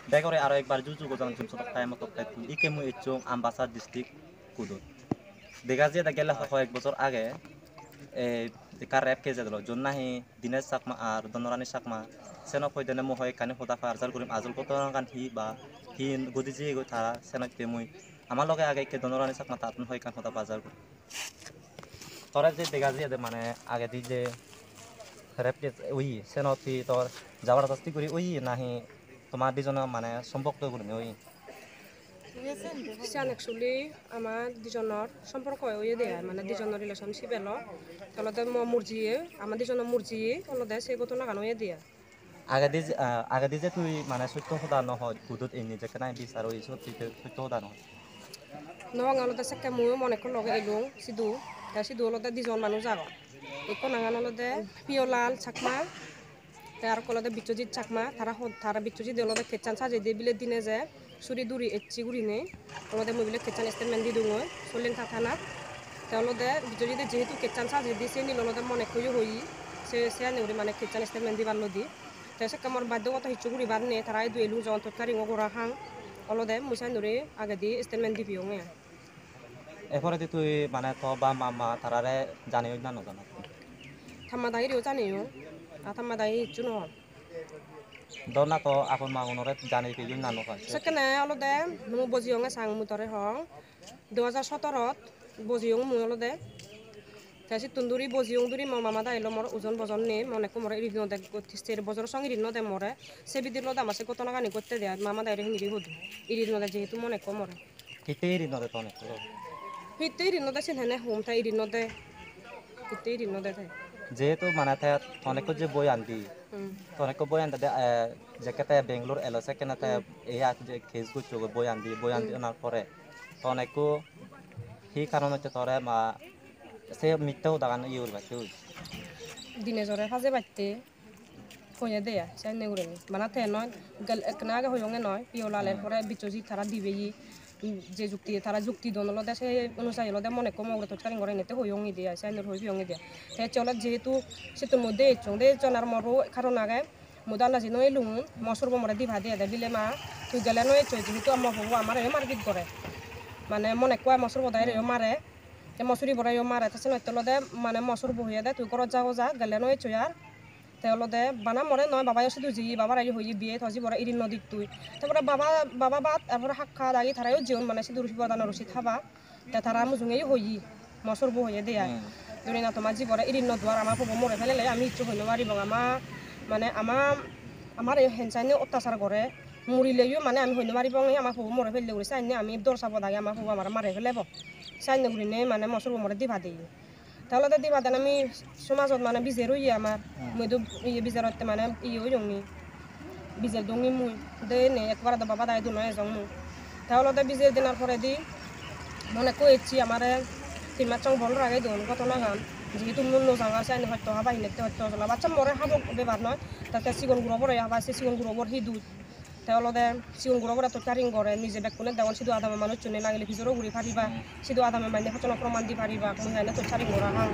Dekore aro ekbar juju gozang jum sotak tay motok tay ike mu echung Ambasar district kudut. Dega je da gela কয়েক বছর আগে কার rap কেজে দিল জন নাহি দিনেশ চাকমা আর দনরানি চাকমা সেন কইদেনে মু হয় কানে খোদা ফারজাল করিম আজল কত গান হি বা হি গদি যে গই তারা সেনতে মুই আমার লগে আগে কে দনরানি চাকমা তাতন হয় কান খোদা ফারজাল করিম তোরা যে দেখা যে মানে আগে দি যে র্যাপ কেজ ওই সেনতি তোর জবরদস্তি করি ওই নাহি তোমার দুজনে মানে সম্পর্ক করি ওই সিয়ান একচুয়ালি আমার দুজনের সম্পর্ক হয়ে দেয় মানে দুজনের রিলেশনশিপ এলো তলতে মুরজিয়ে আমার দুজনের মুরজিয়ে তলতে সেই ঘটনা গান হয়ে দিয়া আগে দি যে তুই মানে সত্য কথা নহয় কুদুত এনে যে কেনাই বিচার ওই সত্যি সত্য কথা নহয় নং আলতে সেকে ময়ো মনে করে লগে এলুং সিধু সিধু অলতে দুজন মানুষ যাগো একো নাঙান অলতে পিয়লাল চাকমা তার কলতে বিশ্বজিৎ চাকমা তারা বিশ্বজিৎ অলতে খেচান সাজে দিয়ে বিলে দিনে যে সুরি দুরি এচি গুড়িনে অলতে মই বিলে খেচান স্টেটমেন্ট দি দুঙ চলেন থানাত তেওঁলোকে বিশ্বজিৎ যেহেতু খেচান সাজে দিছে নীল অলতে মনে কইও হই সে নেউরি মানে খেচান স্টেটমেন্ট দিবার লদি তাই কামর বাধ্যগত হিচু গুড়ি বার নে তারা দু এলু জন তরকারি গোড়া হাং অলদে মুসাই নরে আগে দি স্টেটমেন্ট দিবিও এরপরে দি তুই মানে তো বা মামা তারারে জানিও না নজানো থাম্মা দাইরিও জানিও আর থাম্মা দাই হিচু নহ দনা তো আপন মাগুনরে জানি কি না নকা সেখানে অলদে মু বজিয়ঙে সাং মুতরে হং 2017 বজিয়ং মু অলদে তাইছি তুন্দুরি বজিয়ং দুরি মো মামা দাইলো মোর ওজন বজন নে মনে কো মোর ইরিন দে গতিস্তের বজর সঙ্গে ইরিন দে মোরে সে বিদির লদা মাসে কত নাগানি করতে দেয় মামা দাইরে হিনি হদু ইরিন দে যেহেতু মনে কো মোরে কিতে ইরিন দে তো অনেক হিতে ইরিন দে সেনে হোম তাই ইরিন দে কিতে ইরিন দে তাই যেহেতু মানে অনেক যে বই আনদি অনেক বই আনতে যে কেতে বেঙ্গলোর এলো সেখানে এই যে কেস গুছো বই আনদি আনার পরে তো অনেক সেই কারণ হচ্ছে তোরে মা সে মিথ্যাও দাগান ইউর বাচ্চা দিনে জরে ফাজে বাইতে কইয়া দেয়া চাই নেউরেনি মানে তে নয় একনা আগে হইয়ঙে নয় পিওলালের পরে বিচজি তারা দিবেই যে যুক্তি তারা যুক্তি দনল দে সেই অনুযায়ী লদে মনে কম ওগুলো তৎকালীন করে নিতে হইয়ঙি দিয়া চাই নেউর হই পিয়ঙি দিয়া তে চলে যেহেতু সেতুর মধ্যে চং দে চনার মরো কারণ আগে মুদা না জিনো লুং মসুর বমরে দিভা দিয়া দে বিলে মা তুই গেলে নয় চই যেহেতু আমার হবো আমার মার্কেট করে মানে মনে কয় মসুর বদাই রে মারে মসুরি বড়াই মারে তাছে নয় লদে মানে মসুর বহিয়া দে তুই ঘরত যাও যা গেলে নয় চয়ার তেওঁলোকে বানা মৰে নহয় বাবাই শুধু যি বাবার আই হই বিয়ে থজি বড় ইরিন নদীত তুই তারপরে বাবা বাদ তারপরে হাক্কা দাগি তারাও জীবন মানে সিধু রুশি বদান রুশি থাবা তে তারা মুজুঙেই হই মসর বো হইয়ে দেয়া যদি না তোমার জি বড় ইরিন নদুয়ার আমার পব মরে ফেলে আমি ইচ্ছু হইনো মারিব মানে আমার এই হেনসাইনে অত্যাচার করে মুড়িলেও মানে আমি হইনো মারিব আমার পব মরে ফেললে উড়ে চাইনে আমি দরসাব দাগে আমার পব আমার মারে ফেলেব চাইনে উড়িনে মানে মসর মরে দিভা দিই তাহলে দিবা দেন আমি সমাজত মানে বিজের হই আমার মইতো বিজেরতে মানে হই জংনি বিজের দংনি মুই দে নে একবার দা বাবা দাই দুনয় জং মু তাহলে বিজের দিনার পরে দি মনে কইছি আমারে তিনমাস চং বল রাগাই দন ঘটনা গান যেহেতু মন নজাঙা চাইনে হয়তো হাবা হিনেতে হয়তো চলা বাচ্চা মরে হাবক বেবার নয় তাতে সিগন গুড়ো বড় হাবা সে সিগন গুড়ো বড় হি দুধ তেওঁলোকে সিগন গুড়ো বড় তো কারিং করে নিজে বেকুনে দেওয়ান সিধু আদামে মানুষ চুনে নাগলে ভিজরও ঘুরি পারিবা সিধু আদামে মানে হচনা প্রমাণ দি পারিবা কোন জানে তো চারিং করা হাং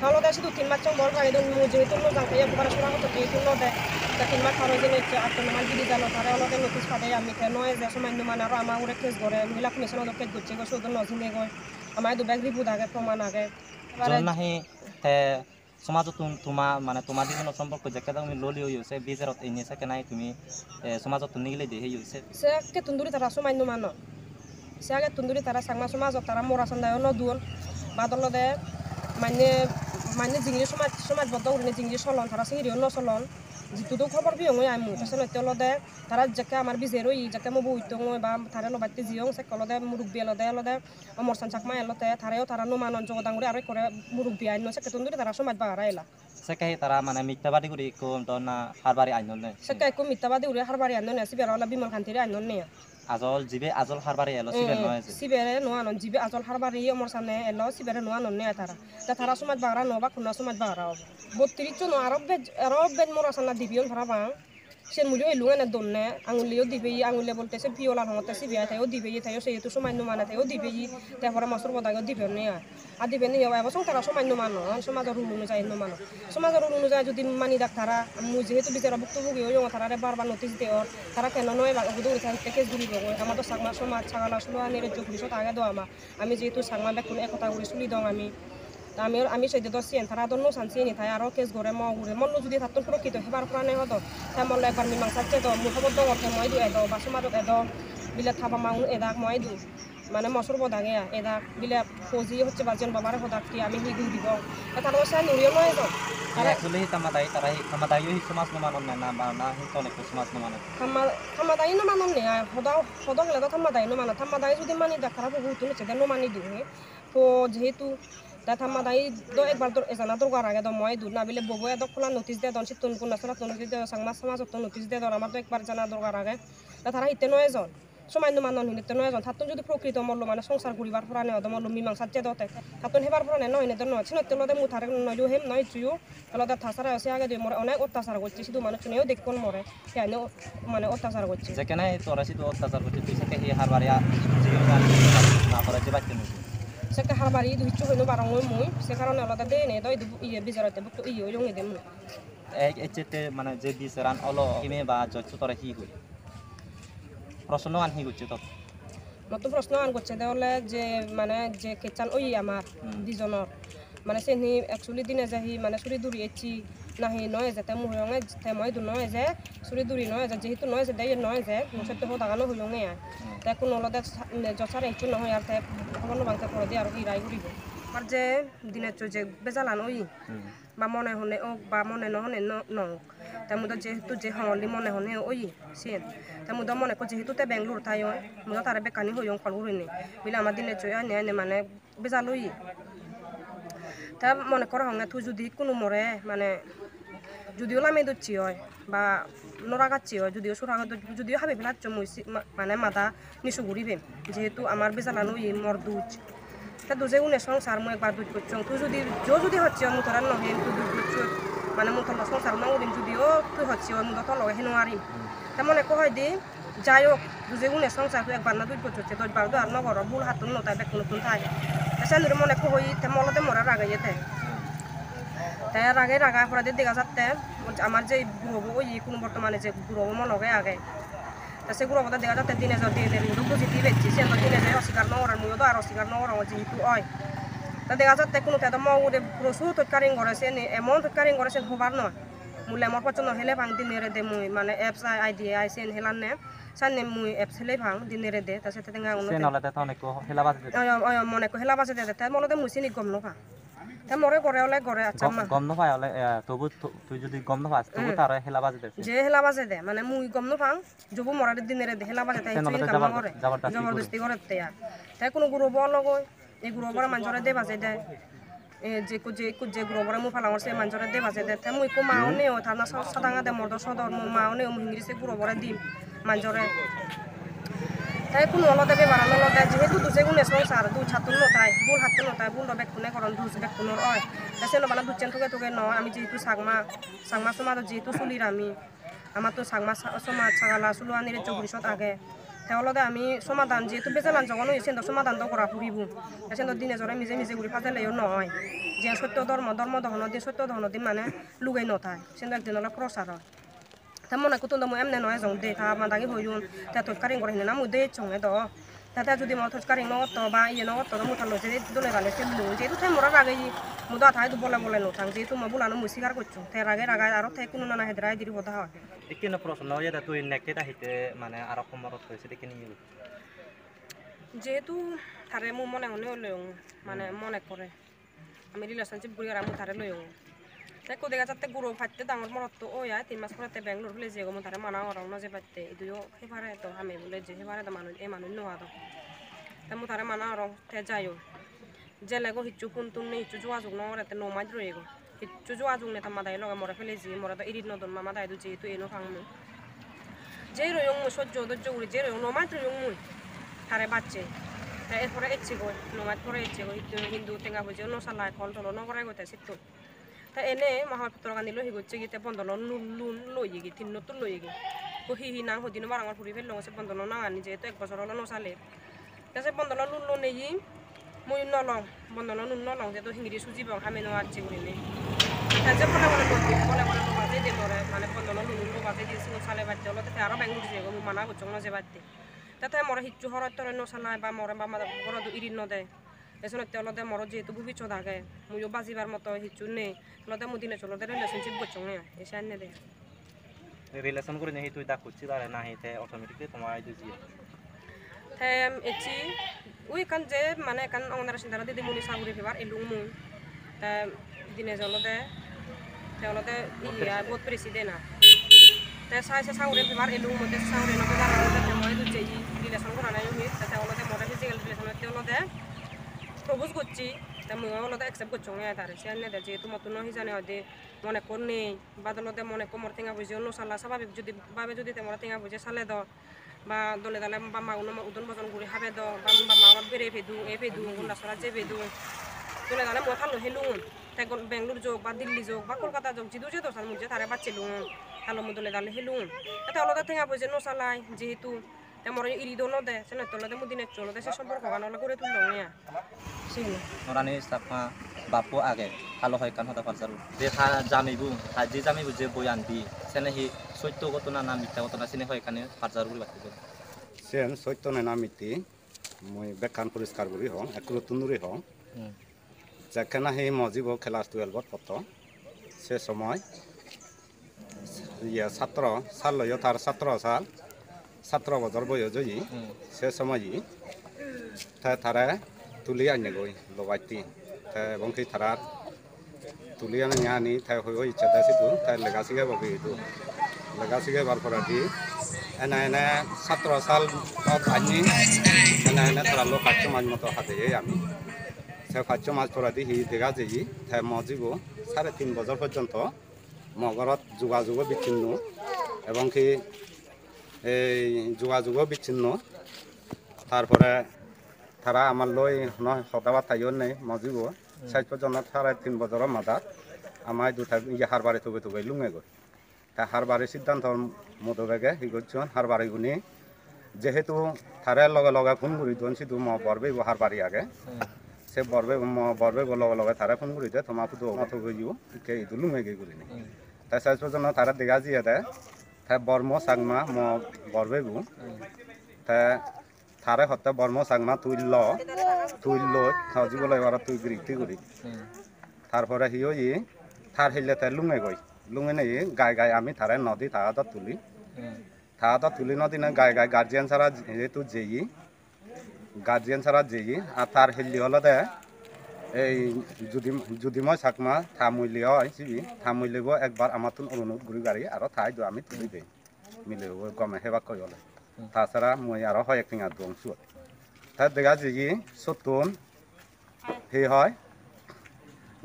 তেওঁলোকে সিধু তিনমাস চং বল রাগাই দন যেহেতু নজাঙে একবার শোনা হতো যেহেতু নদে তা তিনমাস খারো দিনে আত্মনামান দিদি জানো তারা অলতে নোটিস পাতে আমি নয় যে সামান্য মানে আর আমার ওরে কেস করে মহিলা কমিশন কেস করছে গো শুধু নজিনে গয় আমার দু ব্যাগ রিপোর্ট আগে প্রমাণ আগে নাহি সমাজত তোমার মানে তোমার দিন সম্পর্ক যে কেদা তুমি ললি হইছে বিজারত এনে সে কেনাই তুমি সমাজত নিগলে দে হইছে সে কে তুন্দুরি তারা সামান্য মানো সে আগে তুন্দুরি তারা সাংমা সমাজত তারা মরা সন্দেহ নদুন বাদলদে মানে মানে জিংলি সমাজবদ্ধ উড়িনে জিংলি চলন তারা সিঁড়িও নচলন যিটো খবর বিয়ঙই আমি তাছাড়া তেওঁলোকে তারা যাকে আমার বিজের হই যাকে মো বইতো বা তারা লবাইতে জিয়ং সে কলদে মুরব্বী এলদে অমরসান চাকমা এলতে তারাও তারা নুমানন জগদাঙ্গুরি আরে করে মুরব্বী আইন সে তুন্দুরি তারা সমাজ বাগারা এলা সেকে তারা মানে মিথ্যাবাদী করি কোন দনা হারবারি আইন নে সেকে কো মিথ্যাবাদী উড়ে হারবারি আইন নে সিবেরা ওলা বিমল খান্তিরে আইন নে আজল জিবে আজল হারবারি এলো সিবে নয় সিবেরে নোয়ানন জিবে আজল হারবারি অমরসানে এলো সিবেরে নোয়ানন নে তারা সমাজ বাগারা নবা খুনা সমাজ বাগারা 32 জন আরব বেজ মরাসানা দিবিয়ন ধরা বাং sen mulio elu ene donne angulio dibe angule bolte se viola hote se via tayo dibe tayo se tu somai no mana tayo dibe te hora masur boda go dibe ne ya adibe ne ya ba song tara somai no mano soma do rulu no jai no mano soma do rulu no jai jodi mani daktara mu jehetu bitara buktu bugi yo tara re barbar notice de or tara keno noy ba gudu ta tekes duri go ama to sagma soma chagala sulo anere jogri so taga do ama ami jehetu sagma bekun ekota guri suli dong আমি সেই দিন scene তারা দন্য সানসিনি তাই আরো case গরে মগুরে মল্ল যদি থাতুন প্রকৃত Haber প্রাণে হতো তেমন একবার মীমাংসাচ্ছে তো মুখবর দং অর্থে ময়দু এদ বাসমাদত এদ বিলে থাবা মাউন এদাক ময়দু মানে মসুর বদাগে এদাক বিলে ফৌজি হচ্ছে বাজন বাবার হদাক কি আমি হিগু দিব তার বসে নুরিও নয় তো actually tamadai yo hisomas no manon na na hitone ko somas no manon tamadai no manon ne hodo gele tamadai no manon tamadai যদি মানি ডাক্তার বহুত নে চেদে no মানি দুহে তো যেহেতু তা tamadai do ekbar dor ezana dorgar age do moy dur na bile bobo edo khula notice de don situn kun nasara to notice de sangma sama to notice de dor amar to ekbar jana dorgar age তা তারা হিতে নয় জন সমান্য মানন হিতে নয় জন থাতুন যদি প্রকৃত মল্ল মানে সংসার করিবার পুরানে অদ মল্ল মীমাংসা যে দতে থাতুন হেবার পুরানে নয় নে দন ছিল তেলতে মুথারে নয় হেম নয় চুয়ো তলতে থাসারা আছে আগে দুই মরে অনেক অত্যাচার করছে শুধু মানুষ নেও দেখুন মরে কেন মানে অত্যাচার করছে যেখানে তোরা শুধু অত্যাচার করছে তুই সাথে হি হারবারিয়া জিও না করে যে বাইতে নুই সেটা হারবারি দুইচু হইনো বারং মুই সে কারণে আলাদা দে নে দই ইয়ে বিজারতে বুক ইয়ে হইলো নে দেম এক এচেতে মানে যে বিসরান অলো ইমে বা জচ্ছু তোরা হি হই প্রশ্ন আন হি গুচ্ছে তো নতুন প্রশ্ন আন করছে তাহলে যে মানে যে কেচান ওই আমার দুজনের মানে সেনি অ্যাকচুয়ালি দিনে যাহি মানে চুরি দূরি এচি নাহি নয় যে তে মুহরঙে তে মই দু নয় যে চুরি দূরি নয় যে যেহেতু নয় যে দেই নয় যে মুসতে হো দাগানো হইলঙে তে কোন লদে জসার একটু নহয় আর তে খবর বাংতে করে দি আর ইরাই করিব আর যে দিনে যে বেজালান ওই বা মনে হনে ও বা মনে নহনে ন তে মুদ যেহেতু যে হলি মনে হনে ওই সেন তে মুদ মনে কো যেহেতু তে বেঙ্গলোর তাই মুদ তারে বেকানি হইয়ং ফলগুরিনি বিলে আমার দিনে চয় নে মানে বেজালই তা মনে করা হং তুই যদি কোনো মরে মানে যদিও লামে দচ্ছি হয় বা নরাগাচ্ছি হয় যদিও সুরাগ যদিও হাবি ফেলাচ্ছ মুই মানে মাথা নিচু ঘুরিবে যেহেতু আমার বেজালানো ই মর দুধ তা দুজে উনে সংসার মই একবার দুধ করছ তুই যদি হচ্ছে মুতরা নহে তুই দুধ করছ মানে মুতর সংসার মাউরিম যদিও তুই হচ্ছে মুদ তো লগে হেন আরিম তা মনে কো হয় দি যাই হোক দুজে উনে সংসার তুই একবার না দুধ করছে 10 বার আর নগর বুল হাতুন নতাই বেক নতুন থাকে সেনুরে মনে কো হই তে মলতে মরা রাগাইতে তাই আগে রাগা পড়া দিয়ে দেখা যাচ্ছে আমার যে গুরু ওই কোনো বর্তমানে যে গুরু মনে আগে তা সে গুরু কথা দেখা যাচ্ছে দিনে দিনের মতো পজিটিভ হচ্ছে সে দিনে যায় অস্বীকার নগরের মূল্য তো আর অস্বীকার নগর যেহেতু হয় তা দেখা যাচ্ছে কোনো তাদের মৌরে প্রচুর তৎকারিং করেছেন এমন তৎকারিং করেছেন হবার নয় মূল্য আমার পছন্দ হলে ভাঙ দিনের দে মুই মানে অ্যাপস আইডি আইসেন হেলান নে সান্নে মুই অ্যাপস হেলে ভাঙ দিনের দে তা সেটা দেখা মনে কো হেলা বাজে দে তাই মলতে মুসিনি গম নভা তে মরে করে হলে করে আচ্ছা মা গম নপাই হলে তবু তুই যদি গম নপাস তবু তার হেলা বাজে দে যে হেলা বাজে দে মানে মুই গম নপাং যবু মরার দিনের দে হেলা বাজে তাই চুই কাম করে জবরদস্তি করে তাই কোনো গুরু বল গয় এই গুরু বড় মানুষরে দে বাজে দে যে গুরু বড় মু ফালাঙর সে মানুষরে দে বাজে দে তাই মুই কো মাওনে ও থানা সাদাঙা দে মর্দ সদর মু মাওনে ও ইংলিশে গুরু বড় দিম মানুষরে তাই কোনো অলতে বেবারানো লতে যেহেতু দুজে গুণে সংসার দু ছাতুন নতাই বুল হাতুন নতাই বুল বেক কোনে করন দুজ বেক কোনর হয় তাসে নবানা দুচেন তোকে নয় আমি যেহেতু সাগমা সমাজ যেহেতু চুলির আমি আমার তো সাগমা সমাজ ছাগালা চুলো আনিরে চৌরিশত আগে তাহলে আমি সমাধান যেহেতু বেজালান যখন হয়েছেন তো সমাধান তো করা ফুরিব এসে তো দিনে জরে নিজে ঘুরি ফাজেলেও নয় যে সত্য ধর্ম দহন দিয়ে সত্য দহন দিন মানে লুগাই নথায় সে একদিন হলে প্রসার হয় তা মনে করতো মই এমনি নয় যখন দে তা মাদাগি হইন তা তৎকারিং করে না মুই দে চঙে দ তাতে যদি মই তৎকারিং নগত বা ইয়ে নগত মুঠার লজে দলে গালে ফেললো যেহেতু তাই মরা রাগে মুদা থাই বলে নথাং যেহেতু মই বুলানো মুই স্বীকার করছো তাই রাগে আর তাই কোনো নানা হেদরাই দিদি বোধা হয় একেন প্রশ্ন ইয়ে তুই নেকেট আহিতে মানে আর কমরত হয়েছে দেখে নিয়ে যেহেতু তারে মোৰ মনে হলেও মানে মনে করে আমি রিলেশনশিপ করি আর আমি তারে লই তাই কো দেখা যাতে গুরু ফাটতে ডাঙর মরত তো ওই 3 মাস পরে বেঙ্গলোর বলে যে গো তারে মানা ওরাও না যে পাইতে ইদুও হেবারে তো আমি বলে যে হেবারে তো মানুষ নোয়া তো তা মু তারে মানা ওরাও তে যাইও যে লাগো হিচু ফোন তুন নে হিচু যোগাযোগ নরে তে নোমাই রইগো হিচু যোগাযোগ নে তামা দাই লগা মরে ফেলে জি মরে তো ইরিত নদন মামা দাই দু যেহেতু এনো ফাংমু যে রইং মু সহ্য ধৈর্য করি যে রইং নোমাই রইং মু তারে বাচ্চে তা এরপরে এচ্ছে গো নোমাই করে এচ্ছে গো হিন্দু টেঙ্গা বুঝে নো সালাই ফল টল ন করে গতে সিট্টু তা এনে মহাপত্র কানি লহি গচ্ছে গিতে বন্ধন লুন লই গি তিন নতুন লই গি ও হি নাং হদিন বারাঙ্গার ফুরি ফেললো সে বন্ধন নাঙানি যেহেতু 1 বছর হলো নসালে তাছে বন্ধন লুন লো নেই মুই নলং বন্ধন নুন নলং যে তো হিংরি সুজি বং হামে নো আচ্ছি করিনি তাছে বলে বাজে দে মরে মানে বন্ধন লুন লো বাজে দিছি সালে বাজে হলো তাতে আরো ব্যাঙ্গুর যে মু মানা গচ্ছ না যে বাজতে তাতে মরে হিচ্ছু হরত তরে নসালাই বা মরে বা বড় ইরিন নদে এসনে তেলতে মর যেহেতু ভুবি চোদাকে মুইও বাজিবার মতো হিচ্ছু নেই লতে মু দিনে চলতে রিলেশনশিপ গচ্ছ না এসে আনে দে রিলেশন করে নেই তুই দা করছিস তারে না হিতে অটোমেটিকলি তোমার আই দিছি এচি উই কান যে মানে কান অঙ্গনারা সিন্দারা দিদি মুনি সাগুরি ফেবার এলুং মুই দিনে চলতে তেলতে ইয়া বহুত প্রেসিডেন্ট না তে সাইসে সাগুরি ফেবার এলুং মতে সাগুরি নকে জানা তে মই দুজে রিলেশন করা নাই হুই তে অলতে মরে ফিজিক্যাল রিলেশন তেলতে প্রপোজ করছি তা মুই অলতে অ্যাকসেপ্ট করছ না তারে সে আনে দে যেহেতু মতন হি জানে হদে মনে কর নেই বাদলতে মনে কমর টেঙা বুঝে অন্য সালা স্বাভাবিক যদি ভাবে যদি তেমরা টেঙা বুঝে সালে দ বা দলে দলে বাম্মা উদন বজন গুড়ি হাবে দ বাম্মা বেড়ে ফেদু গুন্ডা সরা যে ফেদু দলে দলে মই থালো হেলুন তাই বেঙ্গলোর যোগ বা দিল্লি যোগ বা কলকাতা যোগ জিদু যে দোসার মুঝে তারে বাচ্চিলুন থালো মু দলে দলে হেলুন এতে অলদা টেঙা বুঝে নসালাই যেহেতু তেমর ইরি দো নদে সে নতলতে মু দিনে চলতে সে সম্পর্ক গানলে করে তুললো ইয়া সিনে নরানি সাপা বাপু আগে ভালো হয় কান হতা ফালসারু যে জামিবু যে জামিবু যে বই আনবি সেনে হি সত্য ঘটনা না মিথ্যা ঘটনা সিনে হয় কানে ফালসারু বলি বাকি সেন সত্য না মিথ্যি মই বেকান পরিষ্কার করি হং একটু তুনুরি হং যেখানে সেই মজিব ক্লাস 12 পত সে সময় ইয়ে ছাত্র সাল লয় তার 17 বছর বয়স হই সে সময় তারা তুলি আনে গই লগাইতি এবং কি তারার তুলি আনি তাই হই ইচ্ছা দাসিতু তাই লেগাসিগে বগি তু লেগাসিগে বারপরাটি এনে 17 সাল আনি এনে তারা লো কাচ্চ মাছ মতো হাতে আমি সে কাচ্চ মাছ পরাদি হি দেখা যাই তাই মজিব 3.5 বছর পর্যন্ত মগরত যোগাযোগ বিচ্ছিন্ন এবং কি এই যোগাযোগ বিচ্ছিন্ন তারপরে তারা আমার লই সদাবার তাইও নেই মজিব 6 পর্যন্ত 3.5 বছরের মাথা আমার দুটা ইয়ে হার বাড়ি তুবে লুঙে গই তা হার বাড়ি সিদ্ধান্ত মতবেগে হি করছেন হার বাড়ি গুনি যেহেতু তারে লগে ফোন করি দন সিধু বরবে হার বাড়ি আগে সে বরবে লগে তারা ফোন করি দে তোমার পুতো মতো গইও কে ইদু লুঙে গই গুলি তাই 6 পর্যন্ত তারা দেখা জিয়ে দেয় তাই বর্ম সাংমা বরবে গু তা তারে হতে বর্ম সাংমা তুই লই হজিবলে এবার তুই গৃহী করি তারপরে হিও ই তার হিলে তাই লুঙে নেই গায়ে আমি তারে নদী তাহাদত তুলি নদী না গায়ে গার্জিয়ান ছাড়া যেহেতু আর তার হিলি হলো দে এই যদি মই চাকমা থামুইলি হয় চিবি থামুইলিব একবার আমার তুন অনুরোধ ঘুরি গাড়ি আর ঠাই আমি তুলি দেই মিলে গমে হেবা কই হলে তাছাড়া মই আর হয় একটিং আর দংশু তার দেখা যে সতুন হে হয়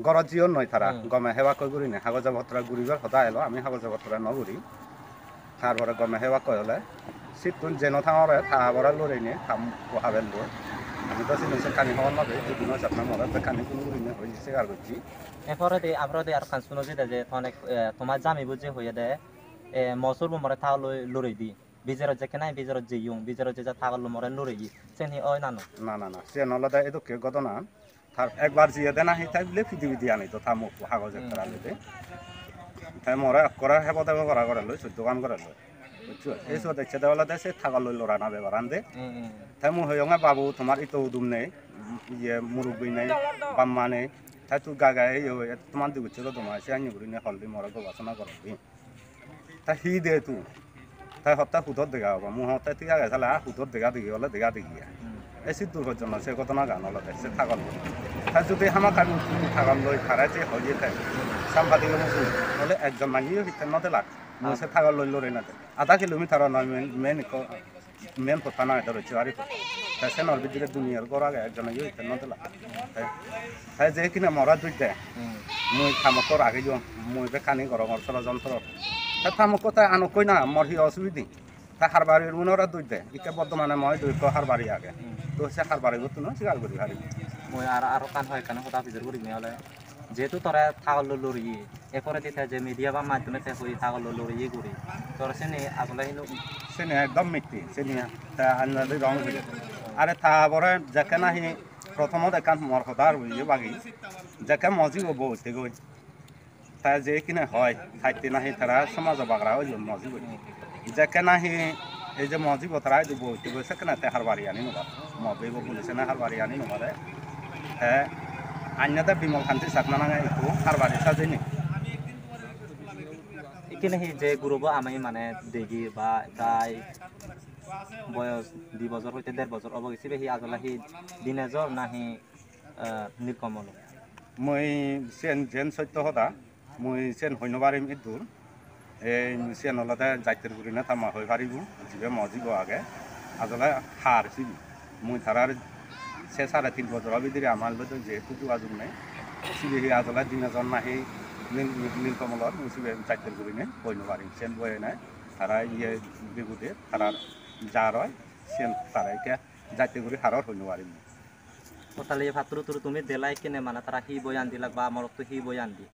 গরজ জিও নয় তারা গমে হেবা কই ঘুরি না কাগজ পত্র ঘুরিবার সদা এলো আমি কাগজ পত্র নঘুরি তারপরে গমে হেবা কই হলে সিটুন যেন থাঙরে থাবরা লড়াইনে থাম হাবেল লড় আমি তো সিনসে কানি হওয়ার নবে যদি নয় আপনার মরে কানি কোনো ঘুরিনে হয়েছে আর করছি এরপরে দে আমরা দে আর কান শুনো যে অনেক তোমার জামিবু যে হয়ে দে মসুর মরে থাও লড়াই দি বিজের যে নাই বিজের যে বিজের যে থাকল মরে লড়াই সেন হি ওই না সে নলদা এদুকে ঘটনা তার একবার জিয়ে দেনা হি তাই বলে পৃথিবী আনি তো থামুক কাগজে করালে দে তাই মরে করা হেব দেব করা লই দোকান করে লই বুঝছো এইসব দেখছে দেওয়ালা দেশে থাকা লই লড়া না বেবার আনদে তাই মু হইয়ঙে বাবু তোমার ইতো উদুম নেই ইয়ে মুরব্বী নেই বাম্মা নেই তাই তুই গায়ে তোমার দি বুঝছো তোমার সে আনি ঘুরি নে হলদি মরে গবেষণা করবি তাই হি দে তুই তাই হত্যা সুদত দেখা হব মু হতে তুই আগে চালে সুদত দেখা দেখি হলে দেখা দেখি এই সিদ্ধুর পর্যন্ত সে ঘটনা গান হলে সে থাকল তাই যদি হামা কামি থাকল লই খারাই যে হয়ে থাকে সাংবাদিক মুসুল হলে একজন মাগিও ভিতর নদে লাগ সে থাকল লই লড়ে না আধা কিলোমিটার নয় মেন কথা না এটা রয়েছে আর তাই সে নর ভিতরে দুনিয়ার গড় আগে একজন মাগিও ভিতর নদে লাগ তাই যে কিনা মরা দুই দে মুই থামকর আগে যাও মুই বে কানি গরমর ষড়যন্ত্র তাই থামক তাই আনো কই না মর হি অসুবিধি তাই হার বাড়ির উনরা দুই দে ইকে বর্তমানে মই দুই হার বাড়ি আগে তো সে হার বাড়ি করতো না শিকার করি হারি মই আর কান হয় কান হতা ফিজর করি মেলে যেহেতু তোরা থাকল লড়ি এরপরে দিতে যে মিডিয়া বা মাধ্যমে হই থাকল লড়ি করি তোর সেনে আসলে সেনে একদম মিথ্যে সেনে আন্দাজে রং হয়ে আরে তারপরে যাকে নাহি প্রথমত একান মর হদার হইয়ে বাগি যাকে মজি বলতে গই তা যে কিনে হয় থাকতে নাহি তারা সমাজ বাগরা হইল মজি বই যাকে নাহি এই যে মজি বতরা যে বলতে গই সেখানে হার বাড়ি আনি নবা মবে বলেছে না হার বাড়ি আনি নবা হ্যাঁ আন্যদা বিমল খান্তি সাকনা নাঙা একটু হার বাড়ি সাজেনি এখানে যে গ্রুপ আমি মানে দেখি বা তাই বয়স 2 বছর হইতে 1.5 বছর অবগেছি বেশি আসলে হি দিনেজর নাহি নীলকমল মই সেন জেন সত্য হদা মই সেন হইনবারিম ইদুর এই সেন হলতে যাইতের গুরিনে থামা হই পারিবু জিবে মজিব আগে আসলে হার সিবি মই তারার 3.5 বছর ভিতরে আমার লোক যেহেতু যোগাযোগ নেই সিবি আসলে দিনেজন নাহি নীলকমলর মই সিবে যাইতের গুরিনে হইনবারিম সেন বয়ে নাই তারা ইয়ে বিগুদে তারার যা রয় সেন তারাইকে যাইতে গুরি হারর হইনবারিম তাহলে ভাতরু তুমি দেলাই কিনে মানে তারা হি বয়ান দিলাক বা আমার তো হি বয়ান দি